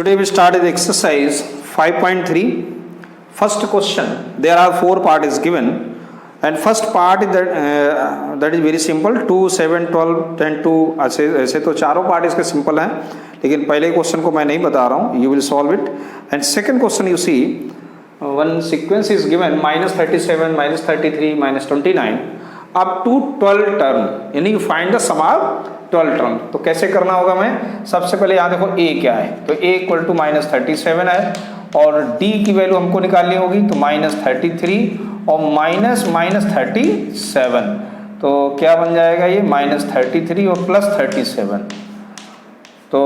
Today we started exercise 5.3. First question, there are 4 parts is given, and first part is that is very simple, 2, 7, 12, 10, 2. ऐसे तो चारों part इसके simple हैं, लेकिन पहले क्वेश्चन को मैं नहीं बता रहा हूँ, you will solve it. And second question you see, one sequence is given -37, -33, -29 up to 12 term, यानी find the sum of 12 term. तो कैसे करना होगा, मैं सबसे पहले यहाँ देखो a क्या है, तो a इक्वल टू -37 है और d की वैल्यू हमको निकालनी होगी, तो -33 और -37, तो क्या बन जाएगा ये -33 और +37, तो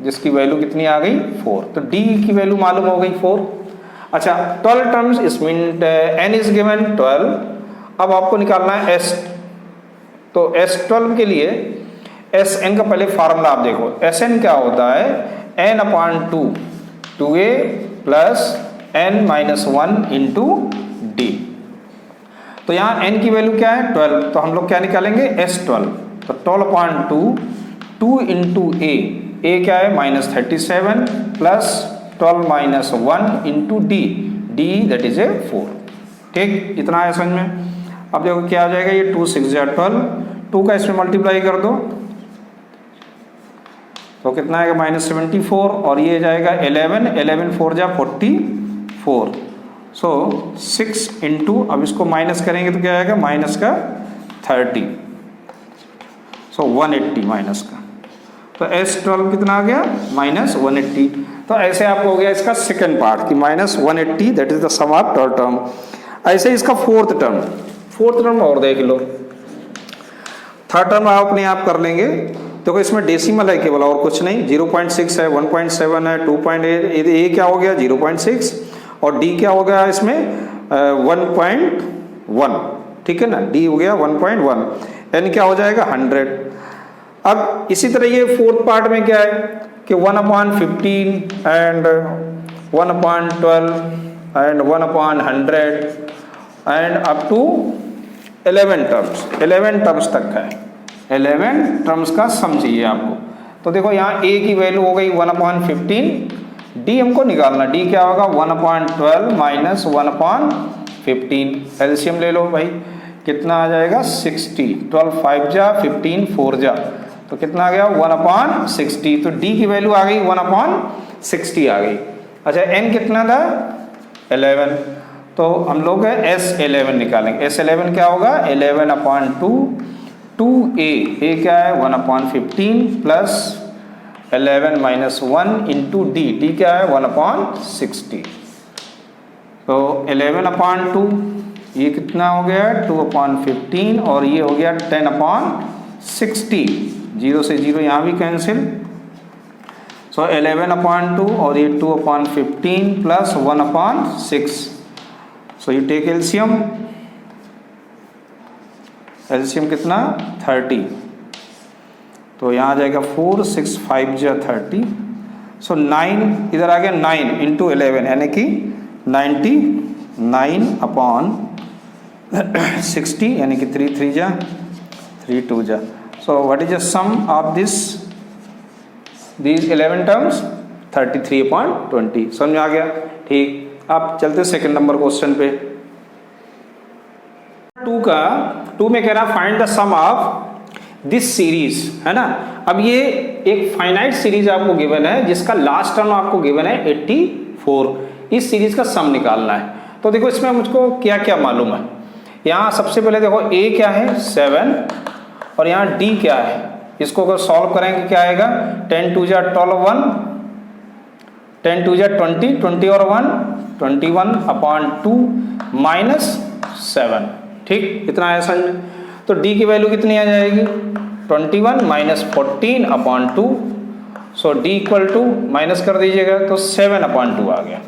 जिसकी वैल्यू कितनी आ गई 4. तो d की वैल्यू मालूम हो गई 4. अच्छा 12 टर्म्स इस मीन n इज गिवन 12. अब आपको निकालना है s. तो S12 के लिए Sn का पहले फार्मूला आप देखो, Sn क्या होता है n/2 2a plus n-1 into d. तो यहाँ n की वैल्यू क्या है 12, तो हम लोग क्या निकालेंगे S12. तो 12/2 2 इंटू a क्या है -37 plus 12-1 into d that is 4. ठीक, इतना है समझ में. अब देखो क्या हो जाएगा, ये 2 6 12, 2 का इसमें मल्टीप्लाई कर दो तो कितना आएगा -74, और ये जाएगा 11 4 जा 44. सो 6 इंटू, अब इसको माइनस करेंगे तो क्या आएगा माइनस का 30, सो 180 माइनस का. तो S12 कितना आ गया -180. तो ऐसे आपको हो गया इसका सेकंड पार्ट कि -180 that is the sum of 12 term. ऐसे इसका फोर्थ टर्म और देख लो. थर्ड टर्म आप अपने आप कर लेंगे. देखो इसमें डेसिमल है केवल, और कुछ नहीं. 0.6 है, 1.7 है, 2.8. ये क्या हो गया 0.6 और d क्या हो गया इसमें 1.1. ठीक है ना, d हो गया 1.1. n क्या हो जाएगा 100. अब इसी तरह ये फोर्थ पार्ट में क्या है कि 1/15 and 1/12 and 1/100 and up to 11 terms तक है. 11 टर्म्स का सम चाहिए आपको. तो देखो यहाँ a की वैल्यू हो गई 1/15, d हमको निकालना, d क्या होगा 1/12 माइनस 1/15. एलसीएम ले लो भाई, कितना आ जाएगा 60. 12 5 जा 15 4 जा, तो कितना आ गया 1/60. तो d की वैल्यू आ गई 1/60 आ गई. अच्छा n कितना था 11, तो हम लोग S11 निकालेंगे. S11 क्या होगा 11/2 2a क्या है 1/15 प्लस 11-1 इंटू d क्या है 1/60. तो 11/2 ये कितना हो गया 2/15 और ये हो गया 10/60. 0 से 0 यहाँ भी कैंसिल. सो 11/2 और ये 2/15 plus 1/6. So you take LCM कितना 30. तो यहाँ आ जाएगा 4 6 5 जा 30. सो 9 इधर आ गया 9 इंटू 11 यानी कि 99/60 यानी कि 3 3 जा 3 2 जा. So what is the sum of these 11 terms 33/20. समझ में आ गया. ठीक, आप चलते सेकंड नंबर क्वेश्चन पे. 2 में कह रहा find the sum of this series, है ना. अब ये एक फाइनाइट सीरीज आपको गिवन है जिसका लास्ट टर्म आपको गिवन है 84. इस सीरीज का सम निकालना है. तो देखो इसमें मुझको क्या क्या मालूम है. यहाँ सबसे पहले देखो a क्या है 7 और यहाँ d क्या है. इसको अगर सॉल्व करेंगे क्या आएगा 10 2 जा 12 10 2 जा 20 20 और 1 21/2 -7. ठीक, इतना है समझ में. तो d की वैल्यू कितनी आ जाएगी 21 -14/2. सो d इक्वल टू माइनस कर दीजिएगा तो 7/2 आ गया.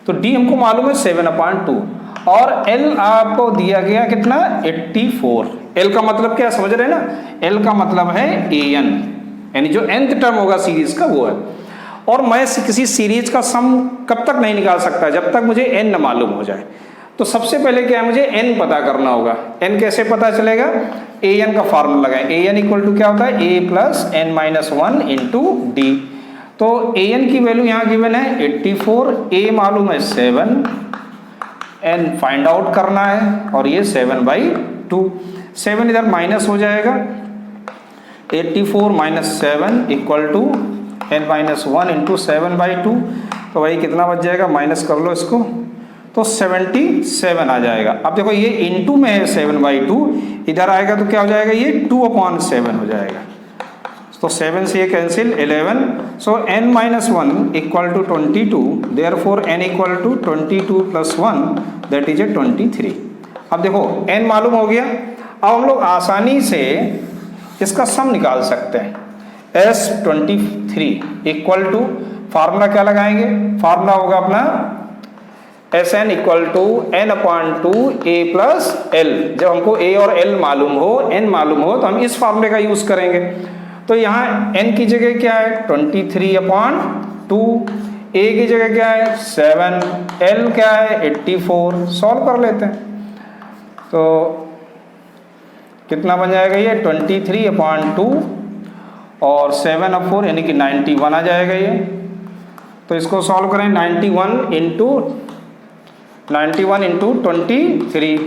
तो d हमको मालूम है 7/2 और l आपको दिया गया कितना 84. l का मतलब क्या समझ रहे हैं ना, l का मतलब है an, यानी जो nth टर्म होगा सीरीज का वो है. और मैं किसी सीरीज का सम कब तक नहीं निकाल सकता जब तक मुझे n न मालूम हो जाए. तो सबसे पहले क्या है मुझे n पता करना होगा. n कैसे पता चलेगा, an का फार्मूला लगाएं. an इक्वल टू क्या होता है a plus n-1 into d. तो an की वैल्यू यहाँ गिवन है 84, a मालूम है 7, n फाइंड आउट करना है और ये 7/2। 7 इधर माइनस हो जाएगा, 84 minus 7 equal to n minus 1 into 7/2। तो भाई कितना बच जाएगा, माइनस कर लो इसको, तो 77 आ जाएगा। अब देखो ये इंटू में है 7/2, इधर आएगा तो क्या हो जाएगा, ये 2/7 हो जाएगा। तो 7 से ये cancel, 11। So n minus 1 equal to 22, therefore n equal to 22 plus 1 that is 23। अब देखो n मालूम हो गया, अब हम लोग आसानी से इसका सम निकाल सकते हैं। S23 इक्वल टू, फार्मूला क्या लगाएंगे, फार्मूला होगा अपना Sn equal to n/2 a plus l। जब हमको a और l मालूम हो, n मालूम हो, तो हम इस फार्मूले का यूज करेंगे। तो यहाँ n की जगह क्या है 23/2, a की जगह क्या है 7, l क्या है 84। सॉल्व कर लेते हैं तो कितना बन जाएगा, ये 23/2 और 7/4 यानी कि 91 आ जाएगा ये। तो इसको सॉल्व करें, 91 इंटू 23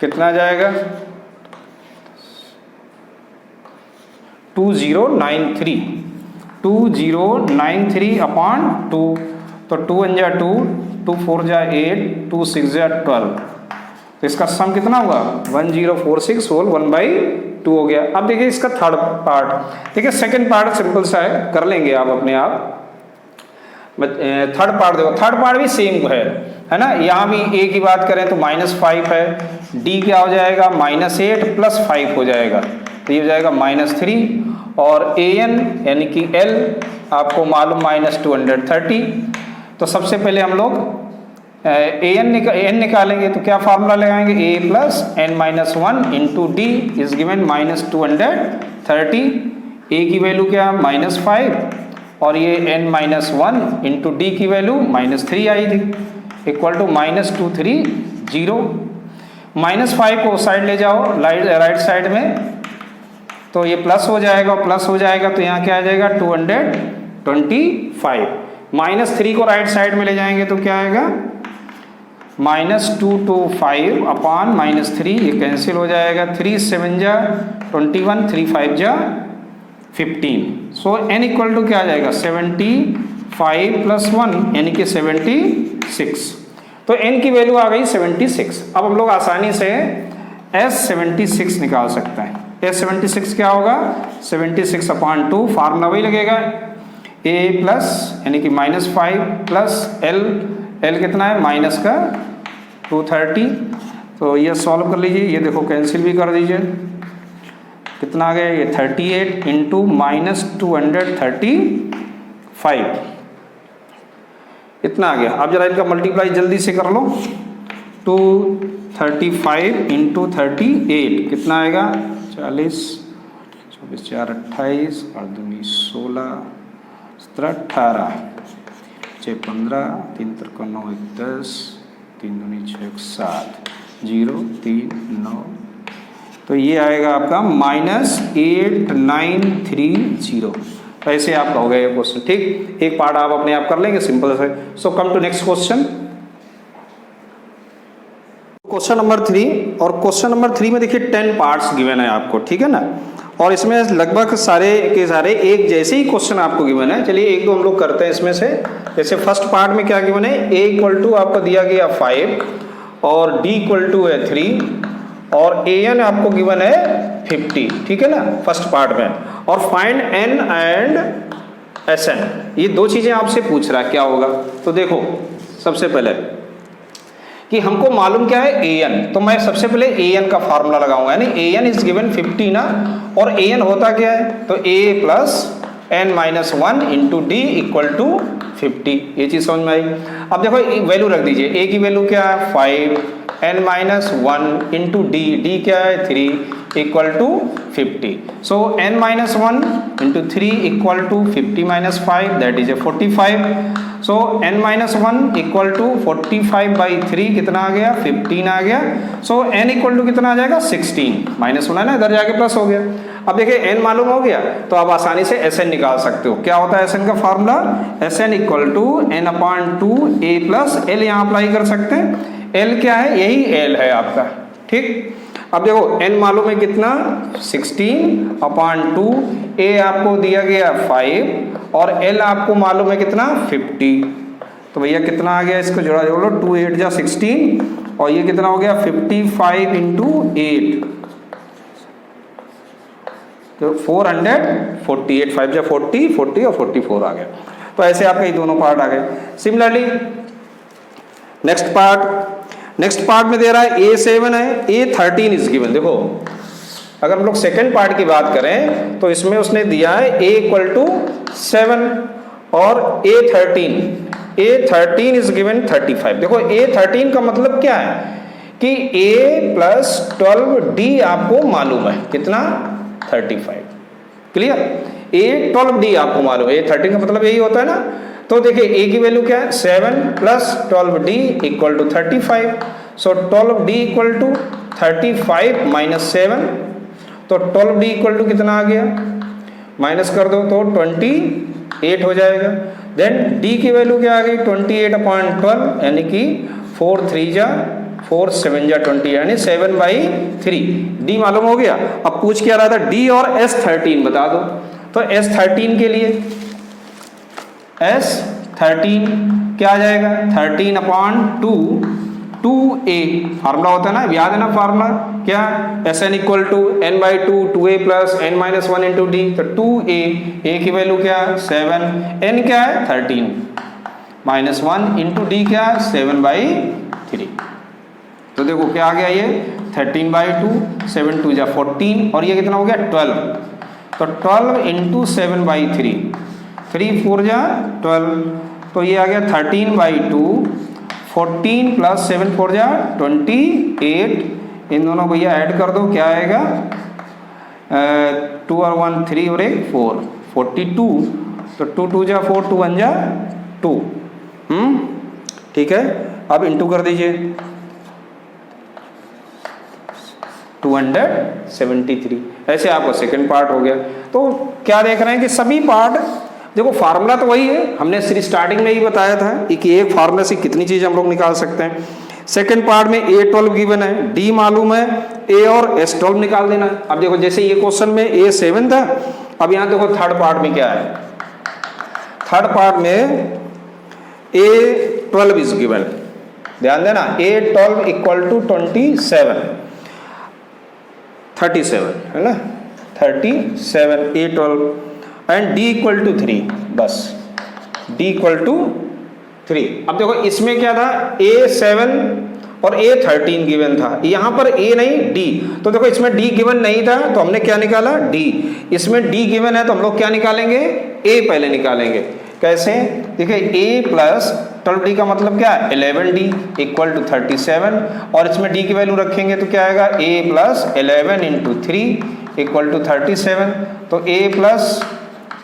कितना आ जाएगा, 2093/2। तो 2 1 जा 2, 2 4 जा 8, 2 6 जा 12। तो इसका सम कितना हुआ 1046 होल 1/2 हो गया। अब देखिए इसका थर्ड पार्ट, देखिए सेकंड पार्ट सिंपल सा है, कर लेंगे आप अपने आप। थर्ड पार्ट देखो, थर्ड पार्ट भी सेम है ना। यहाँ भी a की बात करें तो -5 है, d क्या हो जाएगा -8 प्लस 5 हो जाएगा, तो ये हो जाएगा -3। और an यानी कि l आपको मालूम -230। तो सबसे पहले हम लोग n निकालेंगे, तो क्या फार्मूला लगाएंगे, a plus n-1 into D is given -230। a की वैल्यू क्या -5 और ये n-1 इंटू डी की वैल्यू -3 आई थी, इक्वल टू -230। -5 को साइड ले जाओ राइट साइड में, तो ये प्लस हो जाएगा, प्लस हो जाएगा तो यहाँ क्या आ जाएगा 225। -3 को राइट साइड में ले जाएंगे तो क्या आएगा -225 अपान -3, ये कैंसिल हो जाएगा। 3 7 जा 21, 3 5 जा 15। सो n इक्वल टू क्या आ जाएगा 75 प्लस 1 यानी कि 76। तो n की वैल्यू आ गई 76। अब हम लोग आसानी से S76 निकाल सकते हैं। S76 क्या होगा 76/2, फार्मूला वही लगेगा, a प्लस यानी कि -5 प्लस l कितना है माइनस का 230। तो ये सॉल्व कर लीजिए, ये देखो कैंसिल भी कर दीजिए, कितना आ गया ये 38 इंटू -235 इतना आ गया। अब जरा इनका मल्टीप्लाई जल्दी से कर लो, 235 इंटू 38 कितना आएगा 40, 24 4 28 और 2 16 17 18 6 15 3 3 9 1 10 3 2 6 7 0 3 9। तो ये आएगा आपका -8930। ऐसे आपका हो गया ये क्वेश्चन। ठीक, एक पार्ट आप अपने आप कर लेंगे सिंपल से। So come to next question, question number 3। और क्वेश्चन नंबर 3 में देखिए 10 पार्ट्स गिवन है आपको, ठीक है ना। और इसमें लगभग सारे के सारे एक जैसे ही क्वेश्चन आपको गिवन है। चलिए एक दो हम लोग करते हैं इसमें से। जैसे फर्स्ट पार्ट में क्या गिवन है, a इक्वल टू आपको दिया गया 5 और d इक्वल टू है 3 और an आपको गिवन है 50, ठीक है ना फर्स्ट पार्ट में। और फाइंड n एंड sn, ये दो चीजें आपसे पूछ रहा है क्या होगा। तो देखो सबसे पहले कि हमको मालूम क्या है an, तो मैं सबसे पहले an का फार्मूला लगाऊंगा, यानी an इज गिवन 50 ना। और an होता क्या है, तो a plus n-1 into D equal to 50। ये चीज समझ में आई। अब देखो वैल्यू रख दीजिए, a की वैल्यू क्या है 5, n-1 इंटू डी क्या है 3 equal to 50। So n-1 into 3 equal to 50 - 5 that is 45। So n-1 equal to 45/3 कितना आ गया 15 आ गया। सो n इक्वल टू कितना आ जाएगा 16, -1 है ना, इधर जाके प्लस हो गया। अब देखिए n मालूम हो गया तो आप आसानी से Sn निकाल सकते हो। क्या होता है Sn का फार्मूला? Sn equal to n/2 a plus l, यहाँ अप्लाई कर सकते हैं। l क्या है? यही l है आपका, ठीक। अब देखो n मालूम है कितना? 16/2, a आपको दिया गया 5 और l आपको मालूम है कितना? 50। तो भैया कितना आ गया? इसको जोड़ा जोड़ लो, 2 8 जा 16 और ये कितना हो गया? 55 इंटू 8 तो 448, 5 जा 40, 40 और 44 आ गया। तो ऐसे आपके ये दोनों पार्ट आ गए। सिमिलरली नेक्स्ट पार्ट में दे रहा है A7 है, A13 इज गिवन। देखो अगर हम लोग सेकेंड पार्ट की बात करें तो इसमें उसने दिया है A इक्वल टू 7 और A13 इज गिवन 35। देखो A13 का मतलब क्या है कि A प्लस 12D आपको मालूम है कितना? 35। क्लियर? A12D आपको मालूम है, A13 का मतलब यही होता है ना। तो देखिए A की वैल्यू क्या है? 7 plus 12D equal to 35। So 12D equal to 35 minus 7, तो 12D इक्वल टू कितना आ गया? माइनस कर दो तो 28 हो जाएगा। देन D की वैल्यू क्या आ गई? 28/12 यानी कि 4 3 जा 4 7 जा 20 यानी 7/3। D मालूम हो गया। अब पूछ क्या रहा था? D और S13 बता दो। तो S13 के लिए S13 क्या आ जाएगा? 13/2 2a फार्मूला होता है ना, याद है ना फार्मूला क्या? Sn equal to n/2 2a plus n-1 into d. तो 2a, a की वैल्यू क्या? 7, n क्या है? 13 माइनस 1 इंटू डी क्या? 7/3। तो देखो क्या आ गया ये? 13/2, 7 2 जा 14 और ये कितना हो गया? 12। तो 12 इंटू 7/3, 3 4 जा 12, तो ये आ गया 13/2, 14 प्लस 7 4 जा 28। इन दोनों भैया ऐड कर दो, क्या आएगा? 2 और 1 3 और 1 4, 42। तो 2 2 जा 4, 2 1 जा 2। ठीक है, अब इंटू कर दीजिए 273। ऐसे आपका सेकंड पार्ट हो गया। तो क्या देख रहे हैं कि सभी पार्ट, देखो फार्मूला तो वही है, हमने स्टार्टिंग में ही बताया था कि एक फार्मूला से कितनी चीज हम लोग निकाल सकते हैं। सेकंड पार्ट में A12 गिवन है, D मालूम है, A और S12 निकाल देना। अब देखो जैसे ये क्वेश्चन में A7 था, अब यहाँ देखो थर्ड पार्ट में क्या है? थर्ड पार्ट में A12 इज गिवन, ध्यान देना। A12 इक्वल टू 37 है ना, 37 A12 and D equal to 3, बस D इक्वल टू 3। अब देखो इसमें क्या था? A7 और A13 गिवन था, यहाँ पर A नहीं D। तो देखो इसमें D गिवन नहीं था तो हमने क्या निकाला? D। इसमें D गिवन है तो हम लोग क्या निकालेंगे? A पहले निकालेंगे। कैसे? देखिए A प्लस 12D का मतलब क्या है? 11D इक्वल टू 37 और इसमें D की वैल्यू रखेंगे तो क्या आएगा? A plus 11 into 3 equal to 37। तो A plus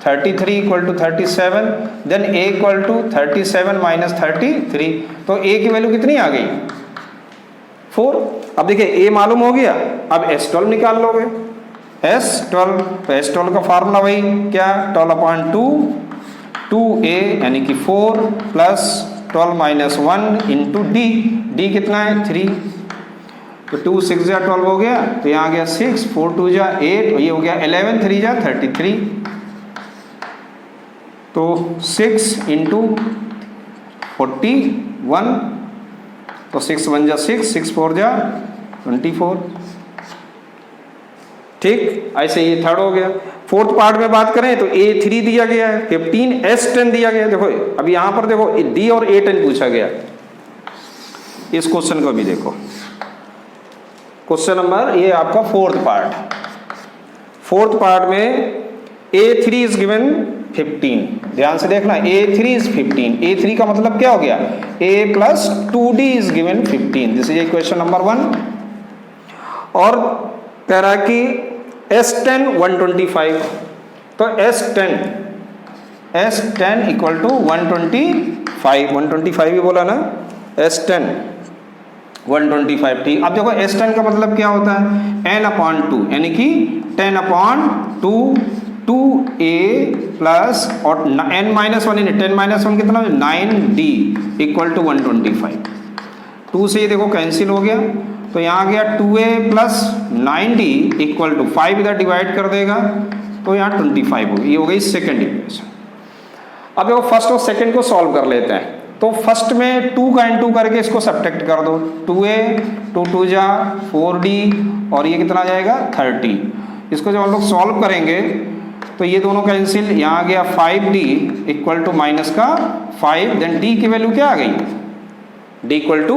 33 equal to 37, then A equal to 37 minus 33। तो A की वैल्यू कितनी आ गई? 4। अब देखिए A मालूम हो गया, अब S12 निकाल लोगे। S12, तो S12 का फार्मूला वही क्या? 12/2 2a यानी कि 4 plus 12 minus 1 into D। D कितना है? 3। तो 2 6 जा 12 हो गया, तो यहाँ आ गया 6, 4 2 जा 8, ये हो गया 11 3 जा 33। तो 6 इंटू 41, तो 6 1 जा 6, 6 4 जा 24। ठीक, ऐसे ये थर्ड हो गया। फोर्थ पार्ट में बात करें तो A3 दिया गया है, 15 S10 दिया गया है। देखो अब यहाँ पर देखो D और A10 पूछा गया। इस क्वेश्चन को भी देखो, क्वेश्चन नंबर ये आपका फोर्थ पार्ट में A3 इज गिवन 15। ध्यान से देखना, A3 इज 15। A3 का मतलब क्या हो गया? A plus 2D is given 15। This is question number 1। और कह रहा है कि S10 125, तो S10 इक्वल टू 125 ही बोला ना, S10 125। ठीक, अब देखो S10 का मतलब क्या होता है? n/2 यानी कि 10 अपॉन 2a प्लस और n माइनस 1 10 माइनस 1 कितना 9d इक्वल टू 125। 2 से ये देखो कैंसिल हो गया, तो यहाँ गया 2a plus 9d equal to 5 इधर डिवाइड कर देगा तो यहाँ 25 होगी। ये हो गई सेकेंड इक्वेशन। अब देखो फर्स्ट और सेकेंड को सॉल्व कर लेते हैं। तो फर्स्ट में 2 का इनटू करके इसको सब्ट्रैक्ट कर दो, 2a 2 2 जा 4d और ये कितना आ जाएगा 30। इसको जब हम लोग सॉल्व करेंगे तो ये दोनों कैंसिल, यहाँ गया 5d इक्वल टू माइनस का 5, देन d की वैल्यू क्या आ गई, d इक्वल टू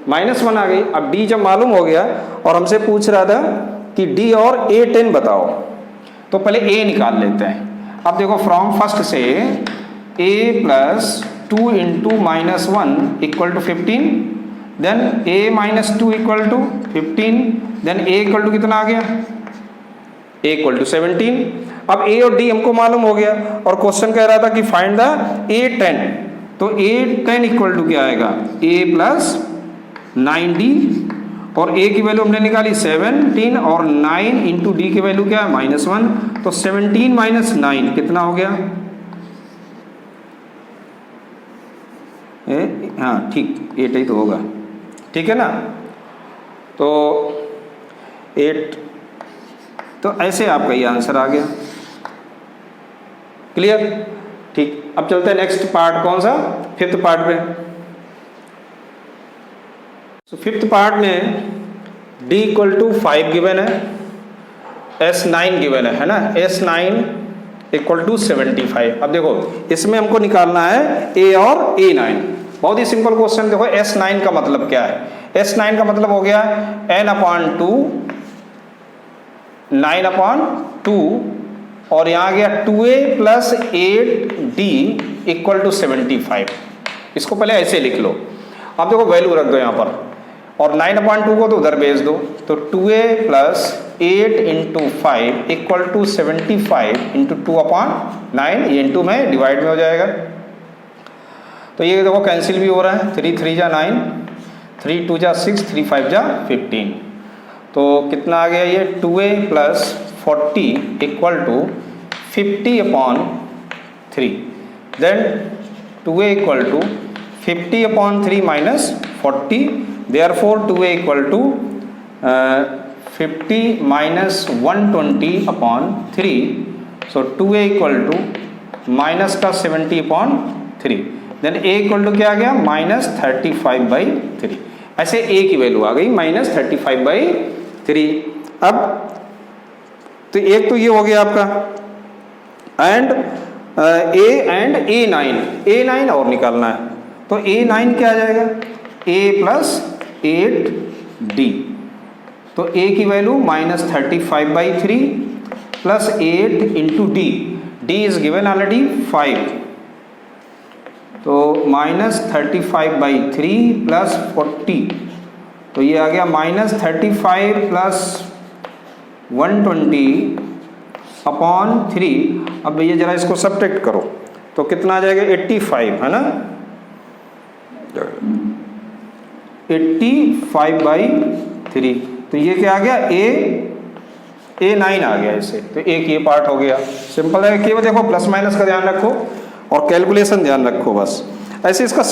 -1 आ गई। अब d जब मालूम हो गया और हमसे पूछ रहा था कि d और a10 बताओ, तो पहले a निकाल लेते हैं। अब देखो फ्रॉम फर्स्ट से a plus 2 into -1 equal to 15, then a minus 2 equal to 15, then a equal to कितना आ गया, a इक्वल टू 17। अब a और d हमको मालूम हो गया और क्वेश्चन कह रहा था कि फाइंड द a10, तो a10 इक्वल टू क्या आएगा, a प्लस 9d और a की वैल्यू हमने निकाली 17 और 9 इंटू d की वैल्यू क्या है -1, तो 17 माइनस 9 कितना हो गया, हाँ ठीक 8 ही तो होगा, ठीक है ना। तो 8, तो ऐसे आपका ये आंसर आ गया। क्लियर, ठीक। अब चलते हैं नेक्स्ट पार्ट, कौन सा, फिफ्थ पार्ट पे। तो फिफ्थ पार्ट में d इक्वल टू 5 गिवन है, s9 गिवन है ना, s9 इक्वल टू 75। अब देखो इसमें हमको निकालना है a और a9। बहुत ही सिंपल क्वेश्चन। देखो s9 का मतलब क्या है, s9 का मतलब हो गया n अपॉन 2 9 अपॉन 2 और यहाँ गया 2a plus 8d equal to 75। इसको पहले ऐसे लिख लो। अब देखो वैल्यू रख दो यहाँ पर और 9 अपॉन 2 को तो उधर भेज दो, तो 2a plus 8 into 5 equal to 75 into 2 upon 9, ये इंटू में डिवाइड में हो जाएगा। तो ये देखो कैंसिल भी हो रहा है, 3 3 जा 9, 3 2 जा 6, 3 5 जा 15। तो कितना आ गया ये 2a plus 40 equal to 50 upon 3, then 2a equal to 50 upon 3 minus 40, therefore 2a equal to 50 minus 120 upon 3, so 2a equal to minus का 70 upon 3, then a equal to क्या आ गया -35/3। ऐसे a की वैल्यू आ गई -35/3। अब तो एक तो ये हो गया आपका, एंड a एंड a9 और निकालना है। तो a9 क्या आ जाएगा, a प्लस 8d, तो a की value -35/3 plus 8 into d is given already 5, तो -35/3 प्लस 40, तो ये आ गया -35 प्लस 120 अपॉन 3। अब भैया जरा इसको सब्ट्रैक्ट करो तो कितना आ जाएगा 85, है ना, 85/3। तो ये क्या आ गया a9 आ गया इसे, तो एक ये पार्ट हो गया। सिंपल है, केवल देखो प्लस माइनस का ध्यान रखो और कैलकुलेशन ध्यान रखो बस। ऐसे इसका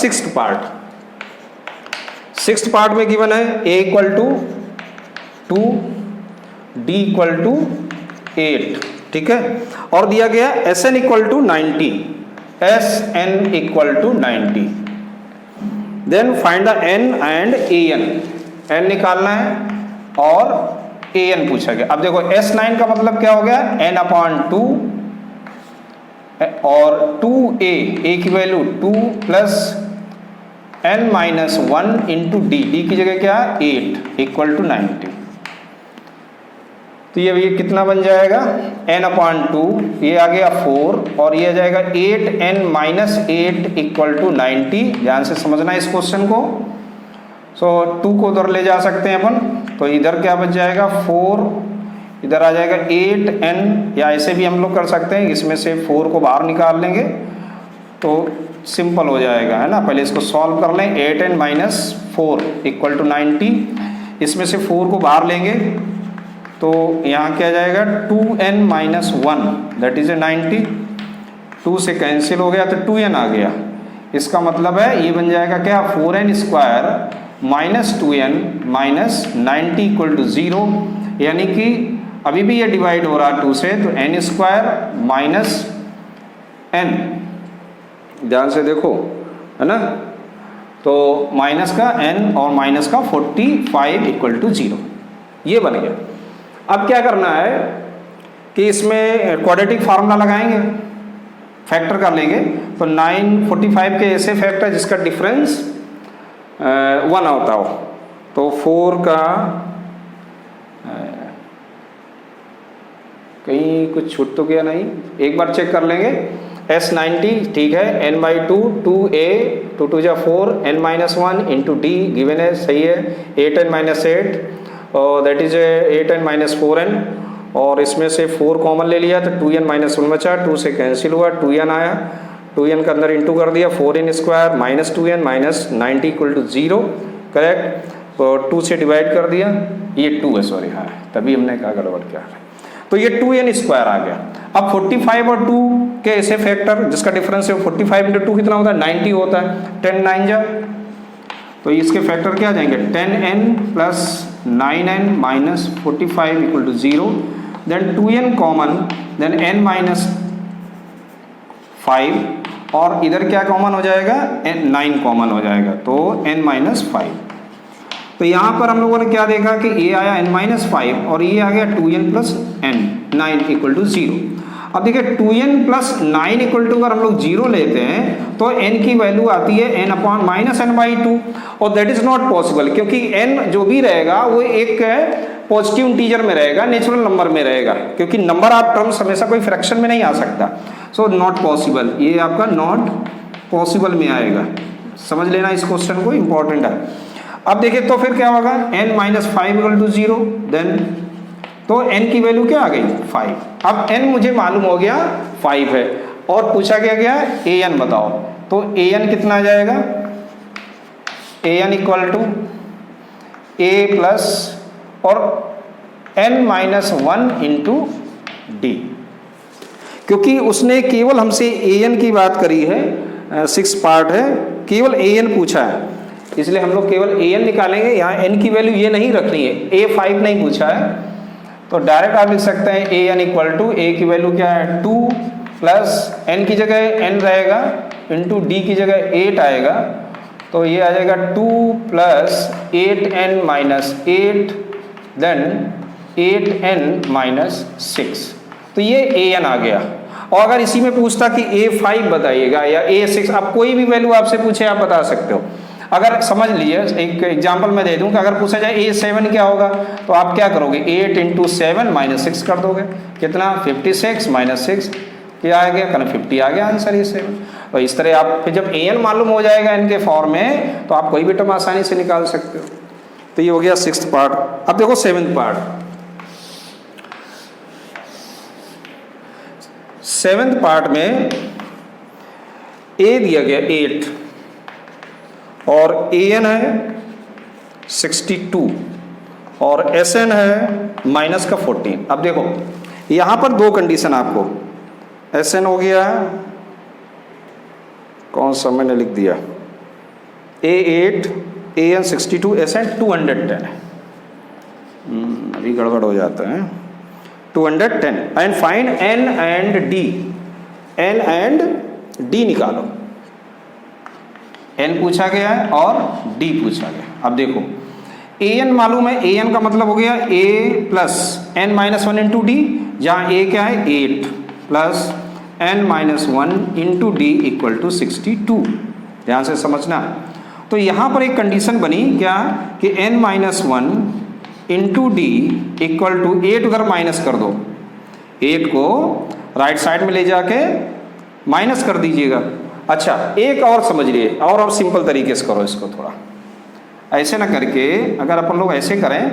सिक्स्थ पार्ट में गिवन है a equal to 2, d equal to 8, ठीक है, और दिया गया sn equal to 90, sn equal to 90। Then find the n and an, n निकालना है और an पूछा गया। अब देखो s9 का मतलब क्या हो गया, n अपॉन 2 और 2a, a की value 2 plus n minus 1 into d की जगह क्या है 8 इक्वल टू 90। तो ये कितना बन जाएगा n अपॉन 2, ये आ गया 4 और ये आ जाएगा 8n माइनस 8 इक्वल टू 90। ध्यान से समझना इस क्वेश्चन को। सो 2 को उधर ले जा सकते हैं अपन, तो इधर क्या बच जाएगा 4, इधर आ जाएगा 8n, या ऐसे भी हम लोग कर सकते हैं, इसमें से 4 को बाहर निकाल लेंगे तो सिंपल हो जाएगा, है ना। पहले इसको सॉल्व कर लें, 8n माइनस 4 इक्वल टू 90, इसमें से 4 को बाहर लेंगे तो यहाँ क्या जाएगा 2n माइनस 1 दैट इज ए 90, 2 से कैंसिल हो गया तो 2n आ गया। इसका मतलब है ये बन जाएगा क्या 4n square minus 2n minus 90 equal to 0, यानी कि अभी भी ये डिवाइड हो रहा है 2 से, तो n स्क्वायर माइनस n, ध्यान से देखो है ना, तो माइनस का n और माइनस का 45 इक्वल टू 0, ये बन गया। अब क्या करना है कि इसमें क्वाड्रेटिक फार्मूला लगाएंगे, फैक्टर कर लेंगे। तो 945 के ऐसे फैक्टर जिसका डिफरेंस 1 होता हो, तो 4 का कहीं कुछ छूट तो गया नहीं, एक बार चेक कर लेंगे। S90 ठीक है, n/2 2a 2 2 जा 4 n-1 इंटू डी गिवन है, सही है, 8n माइनस 8 और that is 8n minus 4n, और इसमें से 4 कॉमन ले लिया तो 2n माइनस 1 बचा, 2 से कैंसिल हुआ, 2n आया, 2n का अंदर इंटू कर दिया, 4n square minus 2n minus 90 equal to 0, correct. तो 2 से डिवाइड कर दिया, ये 2 है, सॉरी हाँ, तभी हमने कहा गड़बड़ क्या है, तो ये 2n स्क्वायर आ गया। अब 45 और 2 के ऐसे फैक्टर जिसका डिफरेंस है 45 इंटू 2 कितना होता है 90 होता है, 10 9 जा, तो इसके फैक्टर क्या आ जाएंगे 10n plus 9n minus 45 equal to 0, then 2n common, then n minus 5 और इधर क्या कॉमन हो जाएगा 9 कॉमन हो जाएगा, तो n माइनस 5। तो यहाँ पर हम लोगों ने क्या देखा कि ये आया n माइनस 5 और ये आ गया 2n plus n 9 equal to 0। अब देखिए 2n प्लस 9 इक्वल टू अगर हम लोग 0 लेते हैं तो n की वैल्यू आती है n अपॉन माइनस n/2, और दैट इज नॉट पॉसिबल, क्योंकि n जो भी रहेगा वो एक पॉजिटिव इंटीजर में रहेगा, नेचुरल नंबर में रहेगा, क्योंकि नंबर ऑफ टर्म्स हमेशा कोई फ्रैक्शन में नहीं आ सकता, सो नॉट पॉसिबल, ये आपका नॉट पॉसिबल में आएगा। समझ लेना इस क्वेश्चन को, इंपॉर्टेंट है। अब देखिए तो फिर क्या होगा n minus 5 equal to 0, then तो n की वैल्यू क्या आ गई 5। अब n मुझे मालूम हो गया 5 है, और पूछा गया an बताओ, तो an कितना आ जाएगा, an equal to a plus और n माइनस 1 इंटू डी, क्योंकि उसने केवल हमसे an की बात करी है, 6 पार्ट है, केवल an पूछा है, इसलिए हम लोग केवल an निकालेंगे। यहाँ n की वैल्यू ये नहीं रखनी है, a5 नहीं पूछा है, तो डायरेक्ट आप लिख सकते हैं an इक्वल टू a की वैल्यू क्या है 2 प्लस n की जगह n रहेगा इंटू d की जगह 8 आएगा, तो ये आ जाएगा 2 plus 8n minus 8 then 8n minus 6, तो ये an आ गया। और अगर इसी में पूछता कि a5 बताइएगा या a6, आप कोई भी वैल्यू आपसे पूछे आप बता सकते हो। अगर समझ लिए एक एग्जांपल मैं दे दूं कि अगर पूछा जाए a7 क्या होगा, तो आप क्या करोगे 8 इंटू 7 माइनस 6 कर दोगे, कितना 56 माइनस 6 क्या आ गया, 50 आ गया आंसर ये 7। तो इस तरह आप फिर जब an मालूम हो जाएगा इनके फॉर्म में, तो आप कोई भी टर्म आसानी से निकाल सकते हो। तो ये हो गया 6th पार्ट। अब देखो 7th पार्ट। 7th पार्ट में a दिया गया 8 और an है 62 और sn है माइनस का 14। अब देखो यहाँ पर दो कंडीशन आपको, sn हो गया कौन सा मैंने लिख दिया a8 an 62 sn 210 है, अभी गड़बड़ हो जाता है 210 and find n and d निकालो। n पूछा गया है और d पूछा गया। अब देखो an मालूम है, an का मतलब हो गया a plus n minus 1 into d, जहाँ a क्या है 8 plus n minus 1 into D equal to 62। ध्यान से समझना। तो यहाँ पर एक कंडीशन बनी क्या कि n minus 1 into D equal to 8 उधर माइनस कर दो, 8 को राइट साइड में ले जाके माइनस कर दीजिएगा। अच्छा एक और समझ लिए, और सिंपल तरीके से करो इसको, थोड़ा ऐसे ना करके अगर अपन लोग ऐसे करें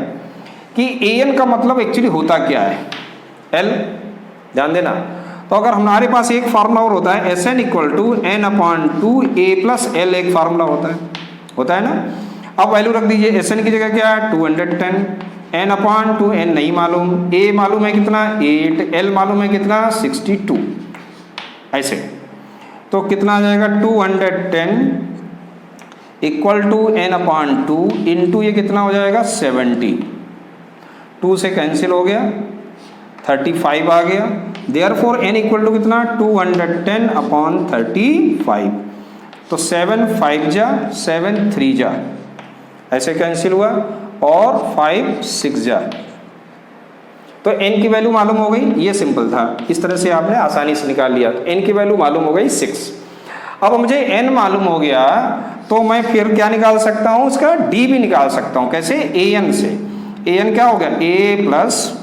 कि an का मतलब एक्चुअली होता क्या है l, ध्यान देना। तो अगर हमारे पास एक फार्मूला और होता है sn equal to n upon 2a plus l, एक फार्मूला होता है ना। अब वैल्यू रख दीजिए, sn की जगह क्या है 210 n अपॉन 2, n नहीं मालूम, a मालूम है कितना 8, l मालूम है कितना 62, ऐसे। तो कितना आ जाएगा 210 equal to n upon 2 into ये कितना हो जाएगा 70, 2 से कैंसिल हो गया, 35 आ गया। देयरफॉर n इक्वल टू कितना 210 अपॉन 35, तो 7 5 जा 7 3 जा, ऐसे कैंसिल हुआ, और 5 6 जा। तो n की वैल्यू मालूम हो गई, ये सिंपल था, इस तरह से आपने आसानी से निकाल लिया। तो n की वैल्यू मालूम हो गई 6। अब मुझे n मालूम हो गया तो मैं फिर क्या निकाल सकता हूँ, उसका d भी निकाल सकता हूँ। कैसे, an से। an क्या हो गया a plus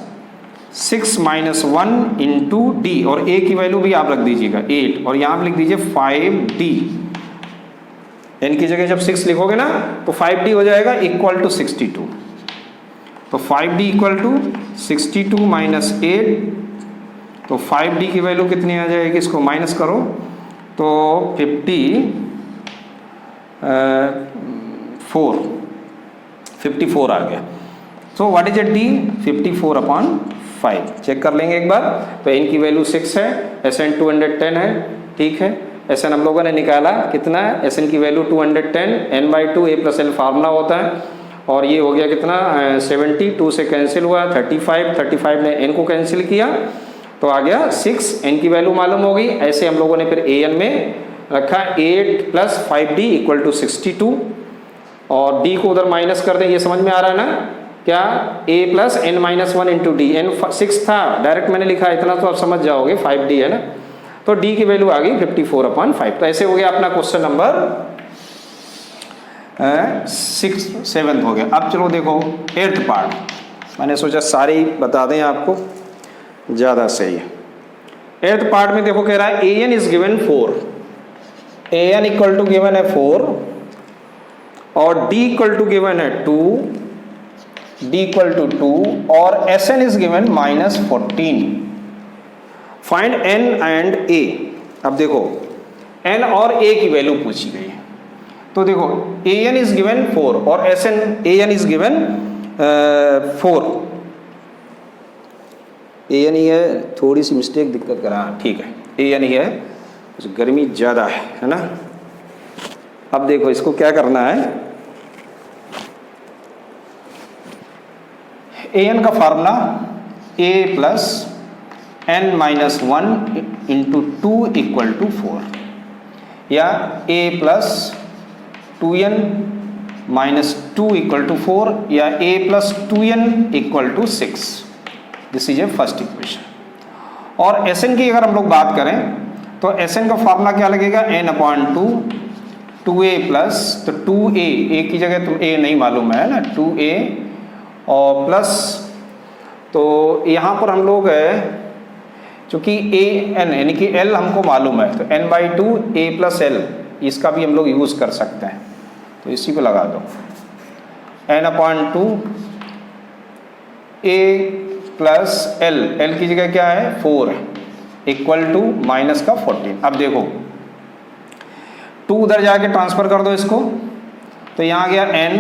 6 minus 1 into D, और a की वैल्यू भी आप रख दीजिएगा 8, और यहाँ पर लिख दीजिए 5d। n की जगह जब 6 लिखोगे ना तो 5d हो जाएगा इक्वल टू 62। तो 5d इक्वल टू 62 माइनस 8, तो 5d की वैल्यू कितनी आ जाएगी, इसको माइनस करो तो 54 आ गया। So what is a d, 54 upon 5। Check कर लेंगे एक बार। तो n की वैल्यू 6 है, Sn 210 है, ठीक है। Sn हम लोगों ने निकाला कितना है, Sn की value 210, n/2 a plus l formula होता है, और ये हो गया कितना 70, 2 से कैंसिल हुआ, 35 ने n को कैंसिल किया तो आ गया 6, n की वैल्यू मालूम हो गई। ऐसे हम लोगों ने फिर an में रखा 8 प्लस 5d इक्वल टू 62, और d को उधर माइनस कर दें, ये समझ में आ रहा है ना क्या, a plus n minus 1 into D, n 6 था, डायरेक्ट मैंने लिखा, इतना तो आप समझ जाओगे, 5d है ना, तो d की वैल्यू आ गई 54 अपॉन 5। तो ऐसे हो गया अपना क्वेश्चन नंबर 7 हो गया। अब चलो देखो 8th पार्ट, मैंने सोचा सारे ही बता दें आपको, ज़्यादा सही है। 8th पार्ट में देखो कह रहा है an is given 4, an equal to given है 4, और d इक्वल टू गिवन है 2, d इक्वल टू 2, और Sn is given minus 14। Find n and a। अब देखो n और a की वैल्यू पूछी गई है, तो देखो an इज गिवन 4 और an इज गिवन 4, an ही है, थोड़ी सी मिस्टेक दिक्कत करा, ठीक है an ही है, गर्मी ज़्यादा है ना। अब देखो इसको क्या करना है, an का formula a plus n minus 1 into 2 equal to 4, या a plus 2n minus 2 equal to 4, या a plus 2n equal to 6। This is a first equation. और Sn की अगर हम लोग बात करें तो Sn का फार्मूला क्या लगेगा, n अपॉन 2, 2a प्लस, तो 2a, a की जगह तो a नहीं मालूम है ना, 2a और प्लस, तो यहाँ पर हम लोग चूँकि an यानी कि l हमको मालूम है, तो n/2 a प्लस l, इसका भी हम लोग यूज़ कर सकते हैं, तो इसी को लगा दो, n upon 2 a plus l की जगह क्या है 4 है, इक्वल टू माइनस का 14। अब देखो 2 उधर जाके ट्रांसफर कर दो इसको, तो यहाँ गया n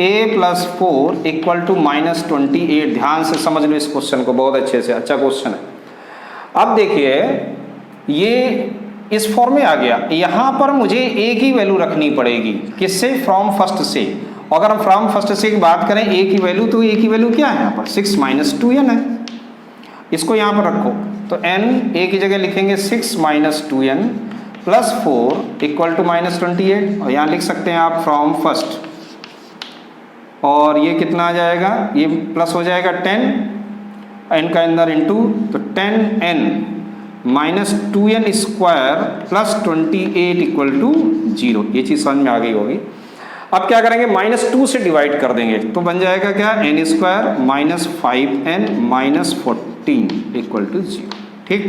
a plus 4 equal to minus 28। ध्यान से समझ लो इस क्वेश्चन को, बहुत अच्छे से, अच्छा क्वेश्चन है। अब देखिए ये इस फॉर्म में आ गया, यहाँ पर मुझे a की वैल्यू रखनी पड़ेगी, किससे, फ्रॉम फर्स्ट से। अगर हम फ्रॉम फर्स्ट से की बात करें a की वैल्यू, तो a की वैल्यू क्या है यहाँ पर 6 माइनस 2n है, इसको यहाँ पर रखो, तो n a की जगह लिखेंगे 6 minus 2n plus 4 equal to minus 28, और यहाँ लिख सकते हैं आप फ्रॉम फर्स्ट, और ये कितना आ जाएगा, ये प्लस हो जाएगा 10, n का अंदर इंटू, तो 10n minus 2n square plus 28 equal to 0। ये चीज़ समझ में आ गई होगी। अब क्या करेंगे, -2 से डिवाइड कर देंगे, तो बन जाएगा क्या, n square minus 5n minus 14 equal to 0। ठीक,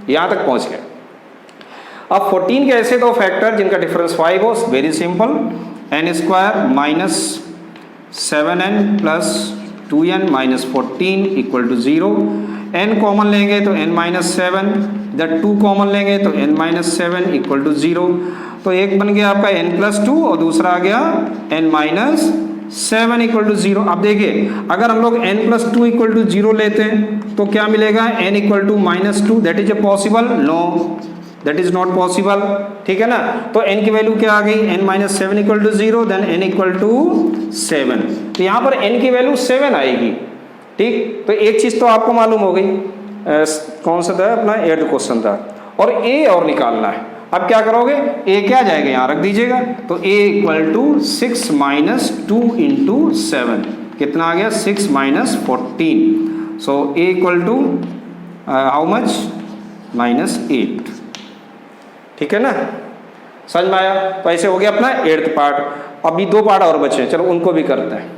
यहाँ तक पहुँच गए। अब 14 के ऐसे दो फैक्टर जिनका डिफरेंस 5 हो, very simple, n square minus 7n plus 2n minus 14 equal to 0। n common लेंगे तो n माइनस 7, इधर 2 कॉमन लेंगे तो n माइनस 7 इक्वल टू 0। तो एक बन गया आपका n प्लस 2 और दूसरा आ गया n माइनस 7 इक्वल टू 0। अब देखिए अगर हम लोग n प्लस 2 इक्वल टू 0 लेते हैं तो क्या मिलेगा, n equal to -2। That is a possible? No, that is not possible. ठीक है ना, तो n की वैल्यू क्या आ गई, n minus 7 equal to 0, then n equal to 7। तो यहाँ पर n की वैल्यू 7 आएगी। ठीक, तो एक चीज तो आपको मालूम हो गई, कौन सा था अपना 8th क्वेश्चन था, और a और निकालना है। अब क्या करोगे, a क्या जाएगा यहाँ रख दीजिएगा, तो a equal to 6 minus 2 into 7, कितना आ गया 6 minus 14। So a equal to how much, -8। ठीक है ना, समझ में आया? तो ऐसे हो गया अपना 8th पार्ट। अभी 2 पार्ट और बचे हैं, चलो उनको भी करते हैं।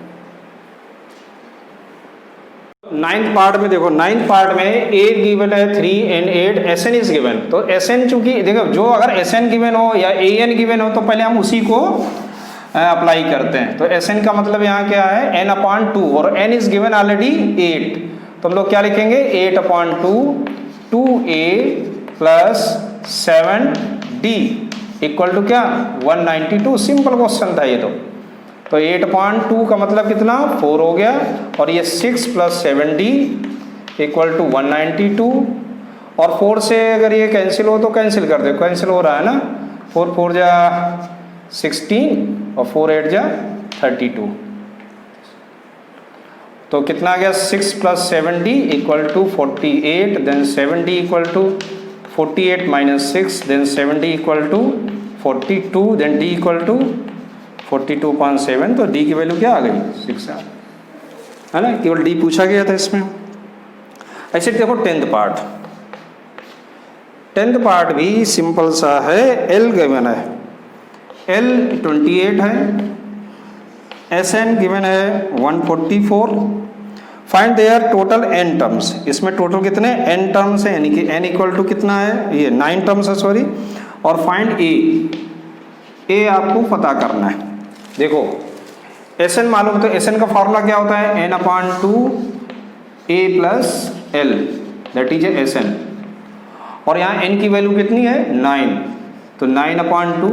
9th पार्ट में देखो, 9th पार्ट में a गिवन है 3 and 8, Sn इज गिवन। तो Sn चूंकि देखो जो अगर Sn गिवन हो या An गिवन हो तो पहले हम उसी को अप्लाई करते हैं। तो Sn का मतलब यहाँ क्या है, n/2, और n इज गिवन ऑलरेडी 8, तो हम लोग क्या लिखेंगे 8/2 2a plus 7d equal to क्या 192। सिंपल क्वेश्चन था ये तो 8/2 का मतलब कितना 4 हो गया, और ये 6 प्लस 7d इक्वल टू 192, और 4 से अगर ये कैंसिल हो तो कैंसिल कर दो, कैंसिल हो रहा है ना, 4 4 जा 16 और 4 8 जा 32, तो कितना आ गया 6 plus 7d equal to 48, then 7d equal to 48 minus 6, then 7d equal to 42, then d equal to 42.7। तो d की वैल्यू क्या आ गई 6 है ना, केवल d पूछा गया था इसमें। ऐसे देखो 10th पार्ट, 10th पार्ट भी सिंपल सा है। l गिवन है, l 28 है, Sn गिवन है 144। Find their total n terms, इसमें टोटल कितने n टर्म्स है, यानी कि n इक्वल टू कितना है, ये 9 टर्म्स है सॉरी। और फाइंड a आपको पता करना है। देखो Sn मालूम, तो Sn का फॉर्मूला क्या होता है, n/2 a plus l, that is Sn, और यहाँ n की वैल्यू कितनी है 9, तो 9/2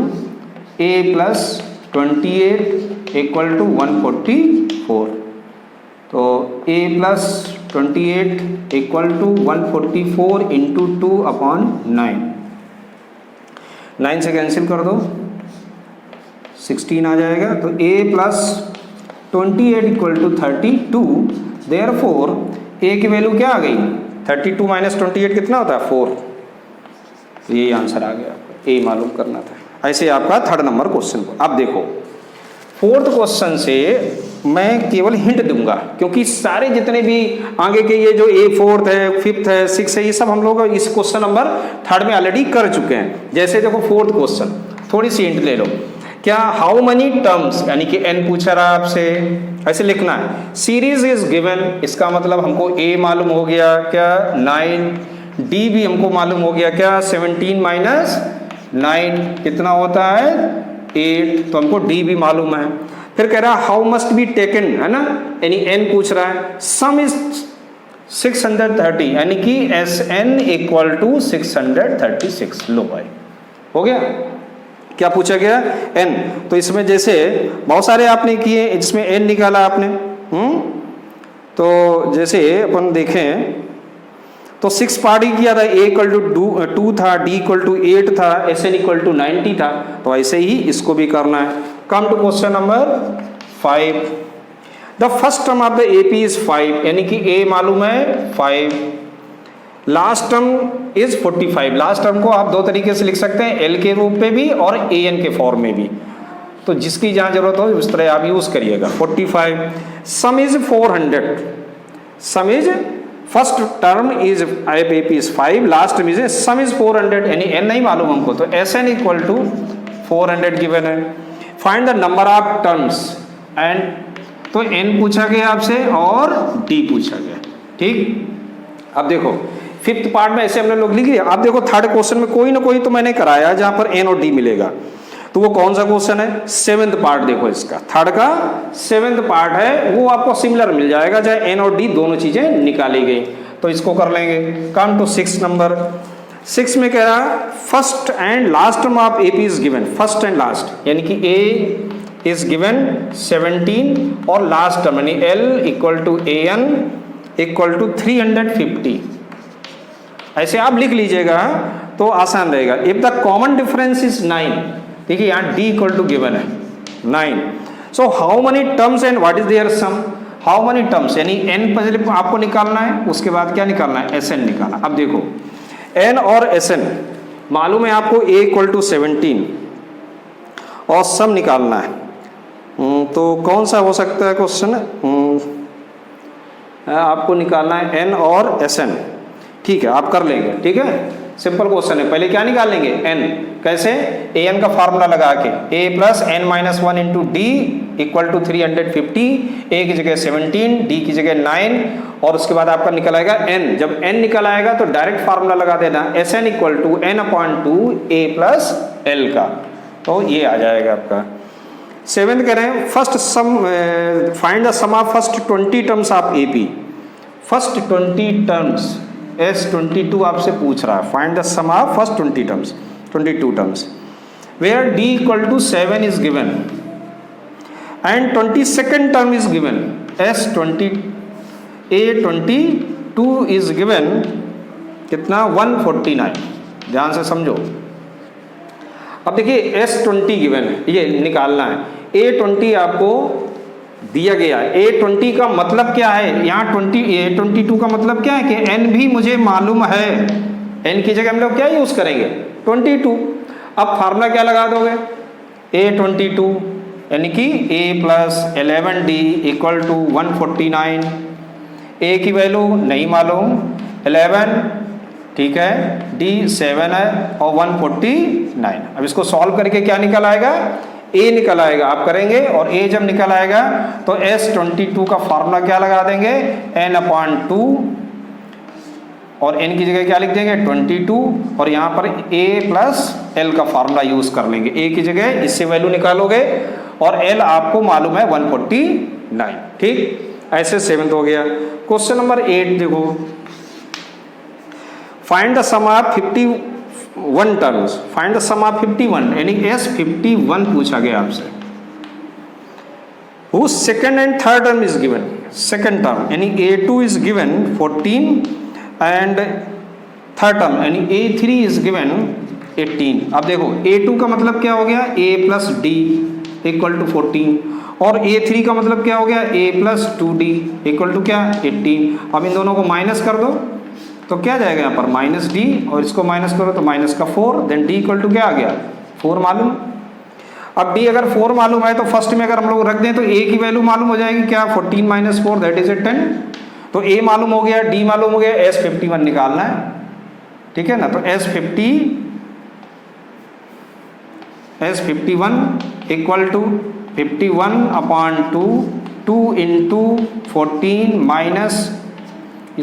a प्लस 28 इक्वल टू 144, तो a plus 28 equal to 144 into 2/9, 9 से कैंसिल कर दो 16 आ जाएगा, तो a plus 28 equal to 32, therefore a की वैल्यू क्या आ गई 32 माइनस 28 कितना होता है 4, तो यही आंसर आ गया, a मालूम करना था। ऐसे आपका 3rd नंबर क्वेश्चन को। अब देखो 4th क्वेश्चन से मैं केवल हिंट दूंगा, क्योंकि सारे जितने भी आगे के ये जो A4 है 5th है 6th है, ये सब हम लोग इस क्वेश्चन नंबर 3rd में ऑलरेडी कर चुके हैं। जैसे देखो 4th क्वेश्चन, थोड़ी सी हिंट ले लो, क्या हाउ मनी टर्म्स, यानी कि n पूछा रहा आपसे, ऐसे लिखना है। सीरीज इज गिवन, इसका मतलब हमको a मालूम हो गया क्या 9, d भी हमको मालूम हो गया क्या 17 माइनस 9 कितना होता है 8, तो हमको d भी मालूम है। फिर कह रहा हाउ मस्ट बी टेकन, है ना, यानी n पूछ रहा है। सम इज 630, यानी कि Sn इक्वल टू 636। लो भाई हो गया, क्या पूछा गया n, तो इसमें जैसे बहुत सारे आपने किए, इसमें n निकाला आपने, तो जैसे अपन देखें तो 6 पार्ट ही किया था, a इक्वल टू 2 था, d इक्वल टू 8 था, Sn इक्वल टू 90 था, तो ऐसे ही इसको भी करना है। Come to question number 5, the first term of the AP is 5, यानी कि a मालूम है 5, last term is 45। Last term को आप 2 तरीके से लिख सकते हैं, l के रूप में भी और an के फॉर्म में भी, तो जिसकी जहां जरूरत हो उस तरह आप यूज करिएगा। 45, सम is 400, some is first term is AP is 5, last term is some is 400, यानी n नहीं मालूम हमको, तो Sn इक्वल टू 400 गिवन है। Find the number of terms, and तो n पूछा गया आपसे और d पूछा गया। ठीक, अब देखो 5th पार्ट में ऐसे हमने लोग लिख लिया। अब देखो 3rd क्वेश्चन में कोई ना कोई तो मैंने कराया जहां पर n और d मिलेगा, तो वो कौन सा क्वेश्चन है 7th पार्ट। देखो इसका 3rd का 7th पार्ट है, वो आपको सिमिलर मिल जाएगा, चाहे n और d दोनों चीजें निकाली गई, तो इसको कर लेंगे। कम टू 6 नंबर, 6 में कह रहा first and last term of AP is given, first and last, यानी कि a इज गिवन 17 और लास्ट टर्म यानी L equal to AN equal to 350। ऐसे आप लिख लीजिएगा तो आसान रहेगा। If the common difference is 9, देखिए यहाँ D इक्वल टू गिवन है 9, so how many terms and what is their sum. How many terms यानी n पहले आपको निकालना है, उसके बाद क्या निकालना है, Sn निकालना। अब देखो n और Sn मालूम है आपको, A इक्वल टू 17 और सम निकालना है। तो कौन सा हो सकता है क्वेश्चन, आपको निकालना है n और Sn। ठीक है, आप कर लेंगे, ठीक है, सिंपल क्वेश्चन है। पहले क्या निकाल लेंगे, n, कैसे, an का फार्मूला लगा के a plus n minus 1 into D equal to 350, a की जगह 17, d की जगह 9 और उसके बाद आपका निकल आएगा n। जब n निकल आएगा तो डायरेक्ट फार्मूला लगा देना, Sn equal to n upon 2 a plus l का, तो ये आ जाएगा आपका। 7th करें, first sum, find the sum of first 20 terms of AP। First 20 terms S22 आपसे पूछ रहा है, find the sum of first 20 terms, 22 terms, where D equal to 7 is given and 22nd term is given, A22 is given कितना, 149। ध्यान से समझो। अब देखिए S20 गिवन है, ये निकालना है। A20 आपको दिया गया है, A20 का मतलब क्या है, यहाँ 22 का मतलब क्या है कि n भी मुझे मालूम है, n की जगह हम लोग क्या यूज करेंगे, 22। अब फार्मूला क्या लगा दोगे, A22 यानी कि a plus 11d equal to 149। a की वैल्यू नहीं मालूम 11, ठीक है, d 7 है और 149। अब इसको सॉल्व करके क्या निकल आएगा, a निकल आएगा, आप करेंगे और a जब निकल आएगा तो S22 का फार्मूला क्या लगा देंगे, n अपॉन 2 और n की जगह क्या लिख देंगे 22 और यहाँ पर a प्लस l का फार्मूला यूज कर लेंगे। a की जगह इससे वैल्यू निकालोगे और l आपको मालूम है 149। ठीक, ऐसे 7th हो गया। क्वेश्चन नंबर 8 देखो, find the sum of 51 terms. Find the sum of 51 यानी S51 पूछा गया आपसे। Whose second and third term is given, second term यानी A2 is given 14 and third term यानी A3 is given 18। अब देखो A2 का मतलब क्या हो गया, A plus D equal to 14 और A3 का मतलब क्या हो गया, A plus 2D equal to क्या 18। अब इन दोनों को माइनस कर दो तो क्या जाएगा यहाँ पर माइनस D और इसको माइनस करो तो माइनस का 4, देन D इक्वल टू क्या आ गया 4 मालूम। अब D अगर 4 मालूम है तो फर्स्ट में अगर हम लोग रख दें तो A की वैल्यू मालूम हो जाएगी क्या, 14 माइनस 4 दैट इज 10। तो A मालूम हो गया, D मालूम हो गया, S51 निकालना है, ठीक है ना। तो S51 equal to 51 upon 2 into 14 minus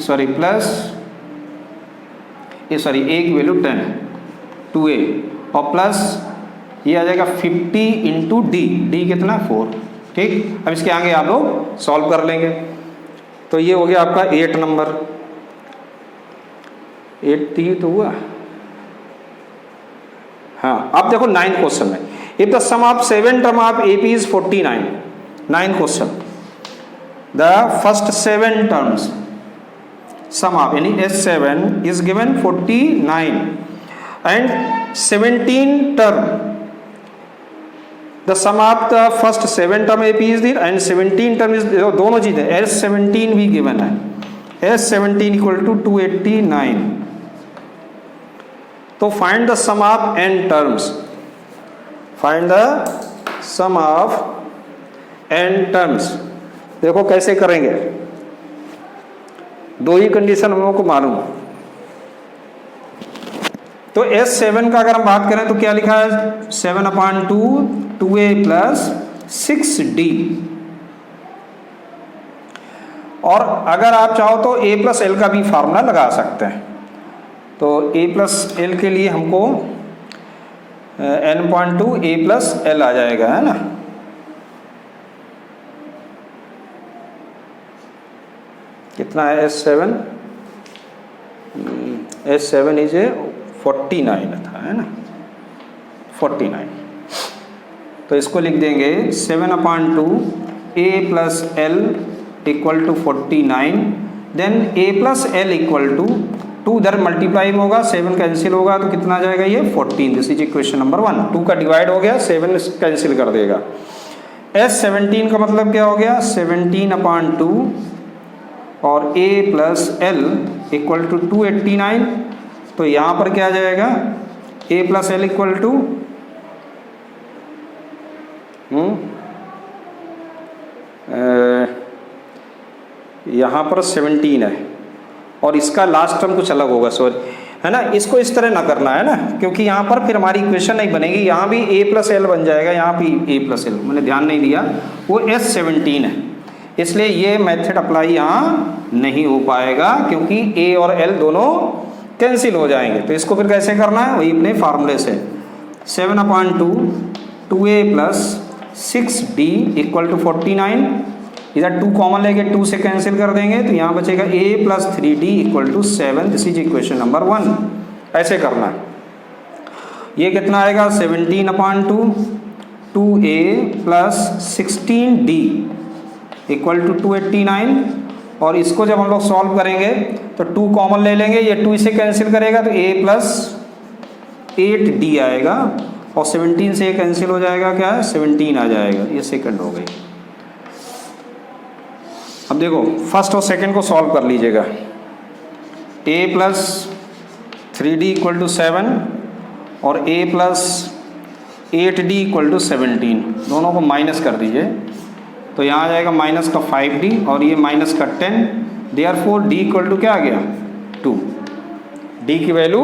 sorry plus A की वैल्यू 10 2A और प्लस ये आ जाएगा 50 इंटू D कितना 4। ठीक, अब इसके आगे आप लोग सॉल्व कर लेंगे। तो ये हो गया आपका 8 नंबर, 8 तो हुआ। हाँ, अब देखो 9th क्वेश्चन में, if the sum of 7 term of AP is 49। 9th question, the first 7 terms sum of यानी S7 is given 49 and 17 term, the sum of the first 7 term AP is there and 17 term is, दोनों चीजें S17 भी given है, S17 equal to 289। तो find the sum of n terms, find the sum of n terms। देखो कैसे करेंगे, दो ही condition हम लोगों को मालूम। तो S7 का अगर हम बात करें तो क्या लिखा है, 7 अपॉन 2 2A प्लस 6D। और अगर आप चाहो तो A प्लस L का भी फार्मूला लगा सकते हैं। तो A प्लस L के लिए हमको n.2 A प्लस L आ जाएगा, है ना। कितना है S7 इज 49 था, है ना, 49। तो इसको लिख देंगे 7/2 a plus L equal to 49, then a plus L equal to 2 इधर मल्टीप्लाई में होगा, 7 कैंसिल होगा तो कितना आ जाएगा ये 14। This is equation number 1। 2 का डिवाइड हो गया, 7 कैंसिल कर देगा। S17 का मतलब क्या हो गया 17/2 और a plus L equal to 289, तो यहाँ पर क्या आ जाएगा a plus L equal to यहाँ पर 17 है और इसका लास्ट टर्म कुछ अलग होगा, सॉरी, है ना। इसको इस तरह ना करना है ना, क्योंकि यहाँ पर फिर हमारी इक्वेशन नहीं बनेगी। यहाँ भी a प्लस एल बन जाएगा, यहाँ भी a प्लस एल, मैंने ध्यान नहीं दिया, वो S17 है, इसलिए ये मेथड अप्लाई यहाँ नहीं हो पाएगा क्योंकि a और l दोनों कैंसिल हो जाएंगे। तो इसको फिर कैसे करना है, वही अपने फार्मूले से 7/2 2a plus 6d equal to 49, इधर 2 कॉमन लेके 2 से कैंसिल कर देंगे तो यहाँ बचेगा a plus 3d equal to 7। This is equation number 1। ऐसे करना है। ये कितना आएगा 17/2 2a plus 16d equal to 289, और इसको जब हम लोग सॉल्व करेंगे तो 2 कॉमन ले लेंगे, ये 2 इसे कैंसिल करेगा तो a प्लस 8d आएगा, और 17 से ये कैंसिल हो जाएगा, क्या है 17 आ जाएगा। ये सेकंड हो गई। अब देखो फर्स्ट और सेकंड को सॉल्व कर लीजिएगा। a plus 3d equal to 7 और a plus 8d equal to 17, दोनों को माइनस कर दीजिए तो यहाँ आ जाएगा माइनस का 5d और ये माइनस का 10, देयरफॉर d इक्वल टू क्या आ गया 2। d की वैल्यू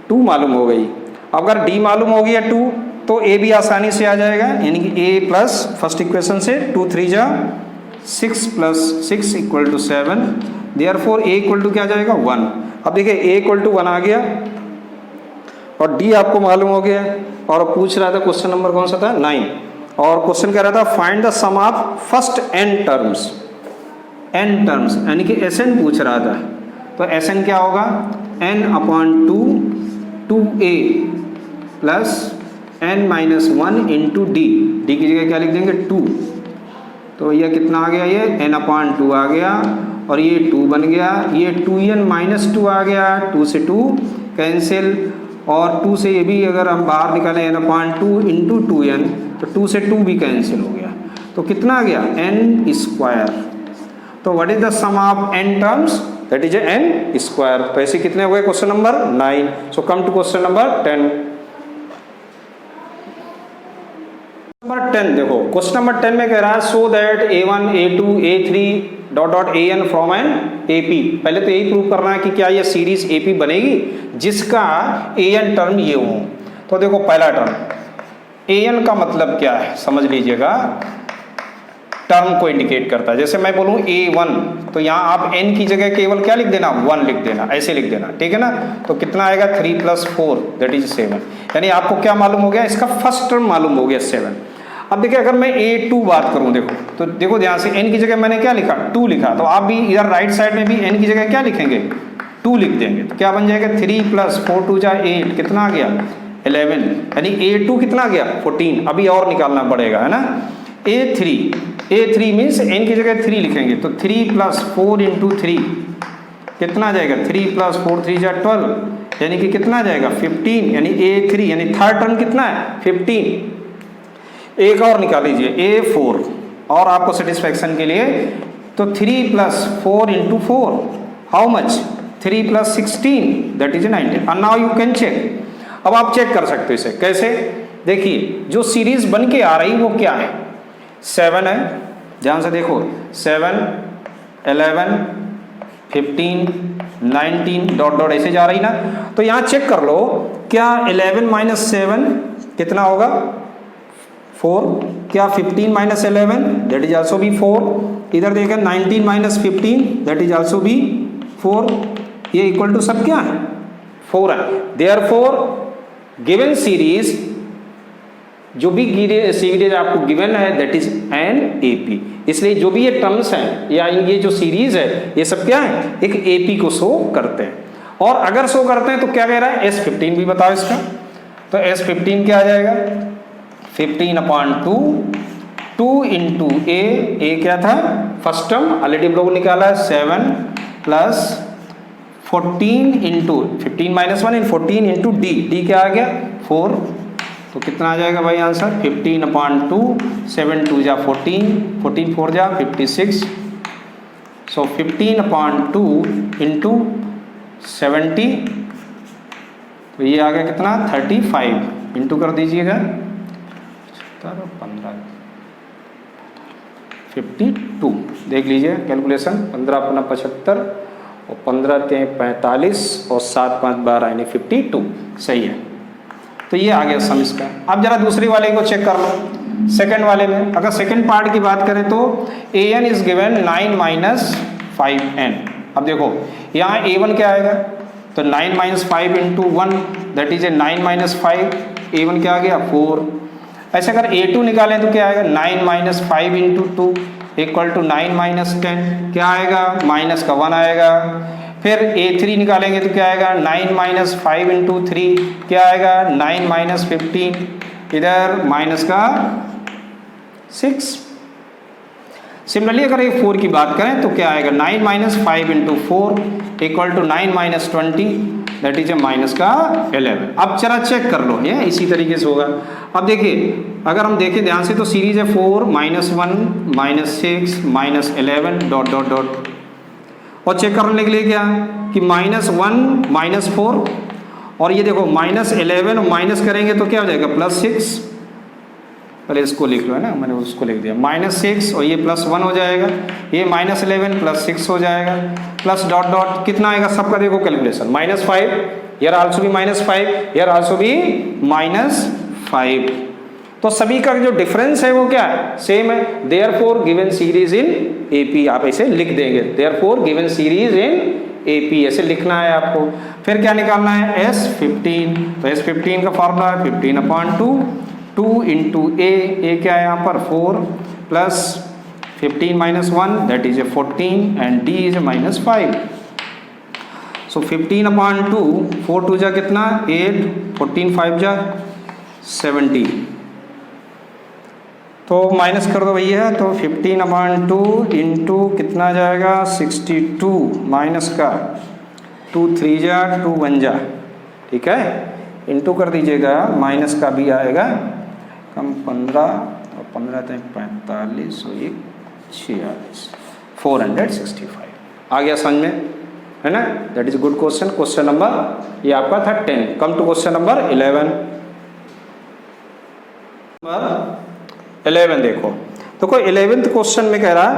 2 मालूम हो गई। अगर d मालूम हो गया 2 तो a भी आसानी से आ जाएगा, यानी कि a प्लस फर्स्ट इक्वेशन से 2 3 जा 6 plus 6 equal to 7, therefore a equal to क्या आ जाएगा 1। अब देखिए a इक्वल टू 1 आ गया और d आपको मालूम हो गया, और पूछ रहा था क्वेश्चन नंबर कौन सा था 9, और क्वेश्चन कह रहा था find the sum of first n terms यानी कि Sn पूछ रहा था। तो Sn क्या होगा n/2 2a plus n-1 into d की जगह क्या लिख देंगे 2, तो यह कितना आ गया, ये n/2 आ गया और ये 2 बन गया, ये 2n-2 आ गया, 2 से 2 कैंसिल, और 2 से ये भी अगर हम बाहर निकालें n/2 इंटू 2n तो 2 से 2 भी कैंसिल हो गया, तो कितना आ गया n²। तो what is the sum of n terms, that is n square. तो ऐसे कितने हो गए question number 9। So come to question number 10। Number 10 देखो, क्वेश्चन नंबर 10 में कह रहा है so that a1 a2 a3 dot dot an from an ap। पहले तो यही प्रूव करना है कि क्या यह सीरीज ap बनेगी जिसका an टर्म ये हो। तो देखो पहला टर्म an का मतलब क्या है समझ लीजिएगा, टर्म को इंडिकेट करता है। जैसे मैं बोलूँ a1 तो यहाँ आप n की जगह केवल क्या लिख देना 1 लिख देना, ऐसे लिख देना, ठीक है ना। तो कितना आएगा 3 + 4 दैट इज 7, यानी आपको क्या मालूम हो गया, इसका फर्स्ट टर्म मालूम हो गया 7। अब देखिए अगर मैं a2 बात करूं, देखो तो देखो ध्यान से n की जगह मैंने क्या लिखा 2 लिखा, तो आप भी इधर राइट साइड में भी n की जगह क्या लिखेंगे 2 लिख देंगे, तो क्या बन जाएगा 3 + 4 2 = 8, कितना आ गया 11, यानी a2 कितना आ गया 14। अभी और निकालना पड़ेगा, है ना। a3 मीन्स n की जगह 3 लिखेंगे, तो 3 + 4 × 3 कितना आ जाएगा 3 + 4 3 = 12, यानी कि कितना आ जाएगा 15, यानी a3 यानी थर्ड टर्म कितना है 15। एक और निकाल लीजिए a4 और आपको सेटिस्फैक्शन के लिए, तो 3 + 4 × 4 how much 3 + 16 that is 19। And now you can check. अब आप चेक कर सकते हो इसे कैसे, देखिए जो सीरीज बन के आ रही वो क्या है 7 है, ध्यान से देखो 7 11 15 19 डॉट डॉट ऐसे जा रही ना। तो यहाँ चेक कर लो क्या 11 - 7 कितना होगा 4, क्या 15 - 11 दैट इज आल्सो बी 4, इधर देखें 19 - 15 दैट इज आल्सो बी 4, ये इक्वल टू सब क्या है 4 है। देयरफॉर गिवन सीरीज, जो भी सीरीज आपको गिवन है दैट इज एन एपी, इसलिए जो भी ये टर्म्स हैं या ये जो सीरीज है ये सब क्या है एक एपी को शो करते हैं। और अगर शो करते हैं तो क्या कह रहा है S15 भी बताओ इसका, तो S15 क्या आ जाएगा 15/2, 2 इंटू ए क्या था फर्स्ट टर्म ऑलरेडी हम लोगों ने निकाला है 7 प्लस 14 इंटू 15 माइनस 1 इन 14 इंटू डी क्या आ गया 4। तो कितना आ जाएगा भाई आंसर 15/2, 7 2 जा 14, 14 4 जा 56। सो 15/2 इंटू 70, तो ये आ गया कितना 35 इंटू कर दीजिएगा 15 52। देख लीजिए कैलकुलेशन 15 अपना 75 और 15 3 45 और 7 5 12 यानी 52 सही है। तो ये आ गया सम इसका। अब जरा दूसरी वाले को चेक कर लो सेकंड वाले में। अगर सेकंड पार्ट की बात करें तो an is given 9 minus 5n। अब देखो यहाँ a1 क्या आएगा तो 9 minus 5 into 1 that is A 9 minus 5, a1 क्या आ गया 4। ऐसे अगर a2 निकालें तो क्या आएगा 9 minus 5 into 2 equal to 9 minus 10, क्या आएगा माइनस का 1 आएगा। फिर a3 निकालेंगे तो क्या आएगा 9 माइनस 5 इंटू 3 क्या आएगा 9 माइनस 15, इधर माइनस का 6। सिमिलरली अगर ये 4 की बात करें तो क्या आएगा 9 minus 5 into 4 equal to 9 minus 20 that is a minus का 11। अब जरा चेक कर लो ये इसी तरीके से होगा। अब देखिए अगर हम देखें ध्यान से तो सीरीज है 4 minus 1 minus 6 minus 11 dot dot dot, और चेक करने के लिए क्या कि माइनस 1 माइनस 4 और ये देखो माइनस 11 और माइनस करेंगे तो क्या हो जाएगा प्लस 6। पहले इसको लिख लो है ना, मैंने उसको लिख दिया माइनस 6 और ये प्लस 1 हो जाएगा, ये माइनस 11 प्लस 6 हो जाएगा प्लस डॉट डॉट कितना आएगा सबका देखो कैलकुलेशन माइनस 5, हियर आल्सो भी माइनस 5, हियर आल्सो भी माइनस 5। तो सभी का जो डिफरेंस है वो क्या है सेम है। Therefore given series in AP आप ऐसे लिख देंगे, therefore given series in AP ऐसे लिखना है आपको। फिर क्या निकालना है S15, तो S15 का फॉर्मूला है 15/2, 2 इंटू ए क्या है यहाँ पर 4 plus 15 minus 1 that is A 14 and D is a minus 5। सो 15/2 4 2 जा कितना 8, 14 5 जा 70, तो माइनस कर दो भैया। तो 15/2 इंटू कितना जाएगा 62 माइनस का 2 3 जा 2 1 जा, ठीक है इंटू कर दीजिएगा माइनस का भी आएगा कम 15 और 15 तक 45 और 46 465 आ गया समझ में है ना। That is good question. Question number ये आपका था 10। कम टू क्वेश्चन नंबर 11। 11 देखो 11th क्वेश्चन में कह रहा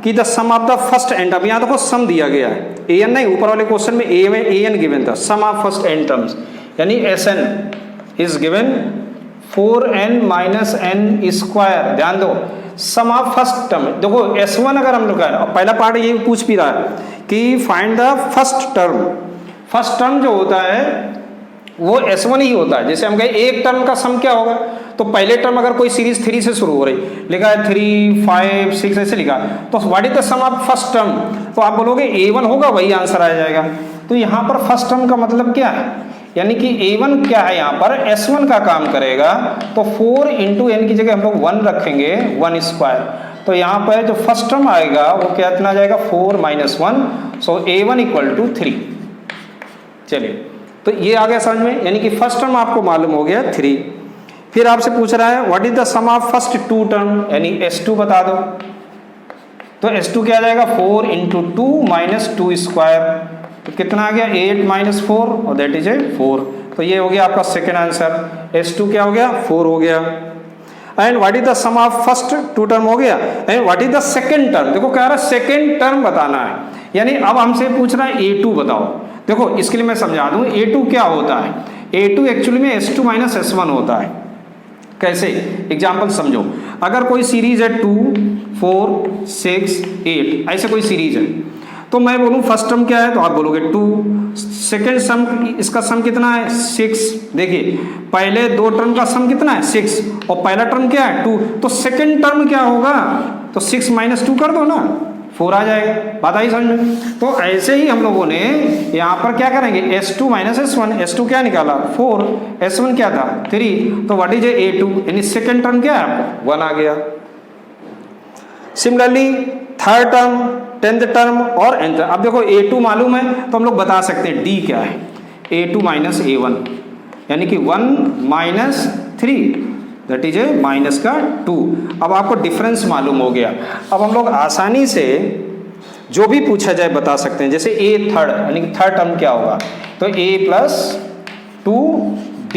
कि the sum of the first and, अब यहाँ देखो सम दिया गया है an नहीं, ऊपर वाले क्वेश्चन में a में an गिवन था, सम ऑफ फर्स्ट एंड टर्म्स यानी sn is given 4n minus n square. ध्यान दो सम ऑफ फर्स्ट टर्म देखो s1 अगर हम लोग पहला पार्ट ये पूछ भी रहा है कि find the first term. First term जो होता है वो s1 ही होता है। जैसे हम कहें एक टर्म का सम क्या होगा तो पहले टर्म अगर कोई सीरीज 3 से शुरू हो रही लिखा है 3 5 6 ऐसे लिखा तो what is the sum of first term, तो आप बोलोगे a1 होगा वही आंसर आ जाएगा। तो यहाँ पर फर्स्ट टर्म का मतलब क्या है यानी कि a1 क्या है यहाँ पर s1 का काम करेगा, तो 4 इंटू n की जगह हम लोग 1 रखेंगे 1 स्क्वायर, तो यहाँ पर जो फर्स्ट टर्म आएगा वो क्या इतना जाएगा 4 minus 1, so a1 equal to 3। चलिए तो ये आ गया समझ में, यानी कि फर्स्ट टर्म आपको मालूम हो गया 3। फिर आपसे पूछ रहा है what is the sum of first 2 term यानी s2 बता दो, तो s2 क्या आ जाएगा 4 इंटू 2 माइनस 2 स्क्वायर, तो कितना आ गया 8 माइनस 4 और दैट इज ए 4। तो ये हो गया आपका सेकेंड आंसर, s2 क्या हो गया 4 हो गया। And what is the sum of first 2 term हो गया, and what is the second term, देखो कह रहा है सेकेंड टर्म बताना है, यानी अब हमसे पूछ रहा है a2 बताओ। देखो इसके लिए मैं समझा दूं a2 क्या होता है, a2 एक्चुअली में s2 माइनस s1 होता है। कैसे एग्जाम्पल समझो, अगर कोई सीरीज है 2 4 6 8 ऐसे कोई सीरीज है, तो मैं बोलूँ फर्स्ट टर्म क्या है तो आप बोलोगे 2, सेकेंड सम इसका सम कितना है 6। देखिए पहले 2 टर्म का सम कितना है 6 और पहला टर्म क्या है 2, तो सेकेंड टर्म क्या होगा तो 6 माइनस 2 कर दो ना 4 आ जाएगा। बात आई समझ में? तो ऐसे ही हम लोगों ने यहाँ पर क्या करेंगे, S2 माइनस S1, S2 क्या निकाला 4, S1 क्या था 3, तो व्हाट इज A2, यानी सेकेंड टर्म क्या है आपको 1 आ गया। Similarly third term, 10th term और nth। अब देखो A2 मालूम है तो हम लोग बता सकते हैं D क्या है, A2 माइनस A1, यानी कि 1 minus 3 that is a minus का 2। अब आपको डिफरेंस मालूम हो गया। अब हम लोग आसानी से जो भी पूछा जाए बता सकते हैं। जैसे A थर्ड, यानी कि थर्ड टर्म क्या होगा, तो A प्लस 2D,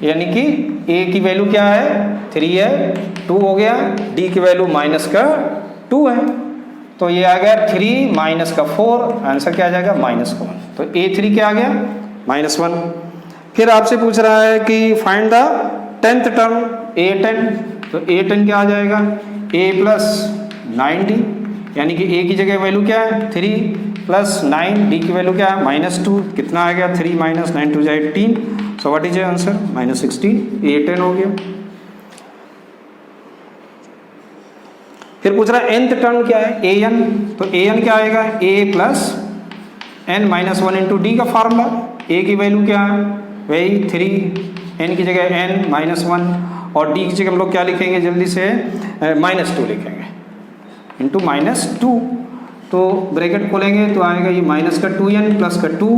यानी कि A की वैल्यू क्या है 3 है, 2 हो गया, D की वैल्यू माइनस का 2 है, तो ये आ गया 3 माइनस का 4, आंसर क्या आ जाएगा माइनस का 1। तो A3 क्या आ गया -1। फिर आपसे पूछ रहा है कि find the 10th term A10, तो A10 क्या आ जाएगा A प्लस 9D, यानी कि A की जगह वैल्यू क्या है 3 प्लस 9, D की वैल्यू क्या है -2, कितना आ गया 3 minus 9 to 18, so what is answer -16, A10 हो गया। फिर पूछ रहा है nth टर्म क्या है an, तो an क्या आएगा A plus n minus 1 into D का फार्मूला। A की वैल्यू क्या है वही 3, n की जगह n माइनस 1 और d की जगह हम लोग क्या लिखेंगे जल्दी से -2 लिखेंगे इंटू -2, तो ब्रैकेट खोलेंगे तो आएगा ये माइनस का 2n प्लस का 2,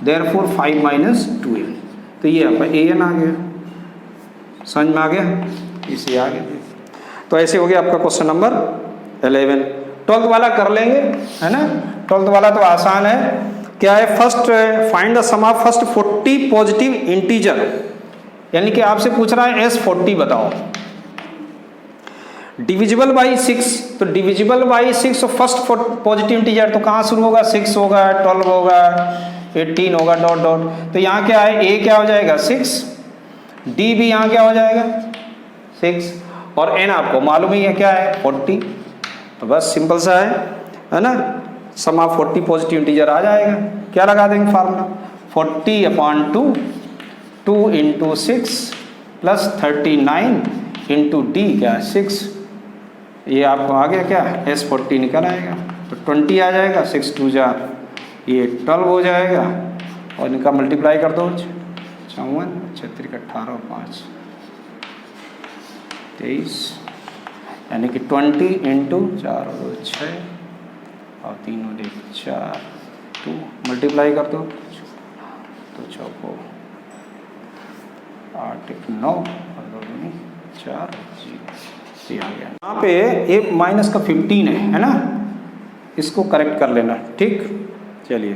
देयरफॉर 5 माइनस 2n, तो ये आपका an आ गया। समझ में आ गया, इसे आ गया। तो ऐसे हो गया आपका क्वेश्चन नंबर 11। 12th वाला कर लेंगे, है ना। 12th वाला तो आसान है, क्या है first find the sum of first 40 positive integer, यानी कि आपसे पूछ रहा है S40 बताओ, डिविजिबल बाई 6, तो डिविजिबल बाई 6 तो फर्स्ट पॉजिटिव इंटीजर तो कहाँ शुरू होगा 6 होगा, 12 होगा, 18 होगा, डॉट डॉट, तो यहाँ क्या है A क्या हो जाएगा 6, D भी यहाँ क्या हो जाएगा 6 और n आपको मालूम ही है क्या है 40, तो बस सिंपल सा है ना। सम ऑफ 40 पॉजिटिव इंटीजर आ जाएगा। क्या लगा देंगे formula 40/2, 2 into 6 plus 39 into D क्या 6, ये आपको आ गया क्या S40 निकल आएगा, तो 20 आ जाएगा, 6 2 जा ये 12 हो जाएगा और इनका मल्टीप्लाई कर दो 54, 36 18 5 23, यानी कि 20 इंटू 4 2 6 और 3 1 4 2 मल्टीप्लाई कर दो तो 4 8 1 9 और 2 4 0 आ गया। यहाँ पे ये माइनस का 15 है ना, इसको करेक्ट कर लेना, ठीक। चलिए।